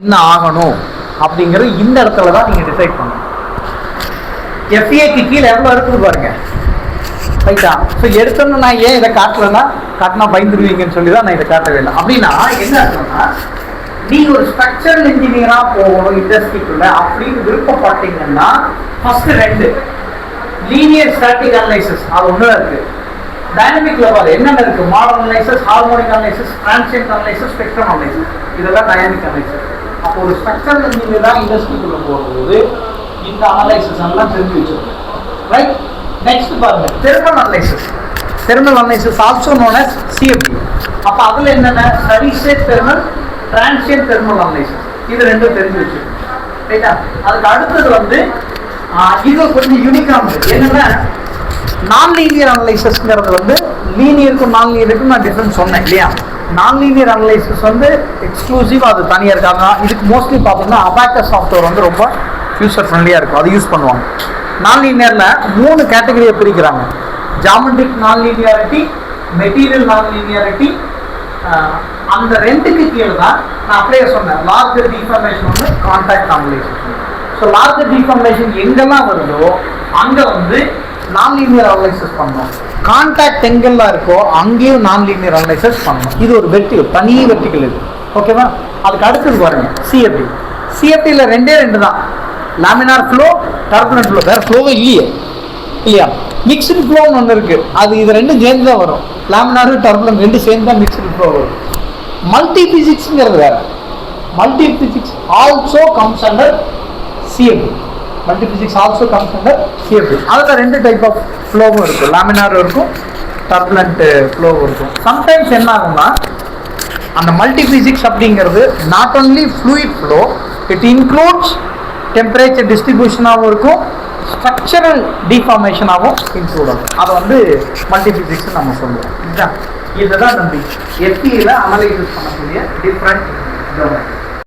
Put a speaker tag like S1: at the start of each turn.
S1: என்ன ஆகணும் அப்படிங்கிறது இந்த இடத்துல தான் நீங்கள் டிசைட் பண்ணணும். எஃப்ஏக்கு கீழே எவ்வளோ இருக்குது பாருங்க, ரைட்டா? ஸோ எடுத்தோன்னு நான் ஏன் இதை காட்டினா பயந்துருவீங்கன்னு சொல்லி தான் நான் இதை காட்டவே இல்லை. அப்படின்னா என்ன அர்த்தம்னா, நீங்கள் ஒரு ஸ்ட்ரக்சரல் இன்ஜினியராக போகணும் இண்டஸ்ட்ரிக்குள்ள அப்படின்னு விருப்பப்பட்டீங்கன்னா ஃபர்ஸ்ட் 2 லீனியர் ஸ்டாட்டிக் அனலைசிஸ் அது ஒன்று இருக்கு. டைனமிக் லெவல் என்னென்ன இருக்கு? Model analysis, harmonic analysis, transient analysis, spectrum analysis, இதெல்லாம் டைனமிக் அனலைசிஸ். அப்போ ஒரு ஸ்ட்ரக்சரல் இன்ஜினியராக இண்டஸ்ட்ரிக்குள்ள போகும்போது இந்த அனலைசிஸ் எல்லாம் தெரிஞ்சு வச்சிருக்கோம், ரைட்? நெக்ஸ்ட் பாருங்க, thermal analysis. Thermal analysis also known as CFD. அப்போ அதில் என்னென்ன? Steady state thermal, transient thermal analysis, இது 2 தெரிஞ்சு வச்சிருக்கோம், ரைட்டா? அதுக்கு அடுத்தது இது கொஞ்சம் யூனிக்கானது என்னன்னா, நான் லீனியர் அனலைசிஸ்ங்கிறது லீனியருக்கும் நான் லீனியருக்கும் நான் டிஃபரன்ஸ் சொன்னேன் இல்லையா? நான் லீனியர் அனலைசிஸ் எக்ஸ்க்ளூசிவ், அது தனியாக இருக்காங்க. இதுக்கு மோஸ்ட்லி பார்த்தீங்கன்னா அபாக்கஸ் சாஃப்ட்வேர் ரொம்ப யூசர் ஃப்ரெண்ட்லியாக இருக்கும், அது யூஸ் பண்ணுவாங்க. நான் லீனியரில் 3 கேட்டகரியை பிரிக்கிறாங்க: ஜாமெட்ரிக் நான் லீனியாரிட்டி, மெட்டீரியல் நான் லீனியாரிட்டி. அந்த 2க்கு கீழே தான் நான் அப்படியே சொன்னேன், larger deformation contact analysis. So larger deformation எங்கெல்லாம் வருதோ அங்கே நான் லீனியர் அனலைசிஸ் பண்ணணும். கான்டாக்ட் எங்கெல்லாம் இருக்கோ அங்கேயும் நான் லீனியர் அனலைசிஸ் பண்ணணும். இது ஒரு வெர்டிகல், தனி வெர்டிகல் இது, ஓகேவா? அதுக்கு அடுத்தது பாருங்க சிஎஃப்டி. சிஎஃப்டியில் 2 தான், லாமினார் ஃப்ளோ, டர்புலன்ட் ஃப்ளோ. வேற ஃப்ளோவே இல்லையா? மிக்ஸ்டு ஃப்ளோன்னு ஒன்று இருக்கு, அது இது 2 சேர்ந்து தான் வரும். லாமினார் டர்புலன்ட் 2 சேர்ந்து தான் மிக்ஸ்டு ஃப்ளோ வரும். மல்டி பிசிக்ஸ்ங்கிறது வேற. Multi physics also comes under CFT. Multi physics also comes under CFT. அதில் 2 டைப் ஆஃப் ஃப்ளோவும் இருக்கும், லாமினார் இருக்கும், டர்புலன்ட் ஃப்ளோவும் இருக்கும். சம்டைம்ஸ் என்ன ஆகும்னா, அந்த மல்டி பிசிக்ஸ் அப்படிங்கிறது not only fluid flow, it includes temperature டிஸ்ட்ரிபியூஷனாகவும் இருக்கும், ஸ்ட்ரக்சரல் டிஃபார்மேஷனாகவும் இன்க்ளூட் ஆகும். அதை மல்டி பிசிக்ஸ் நம்ம சொல்லுவோம். இதுதான் நம்பி எஃப்இல அனலைசிஸ் பண்ணக்கூடிய டிஃப்ரெண்ட் டொமைன்.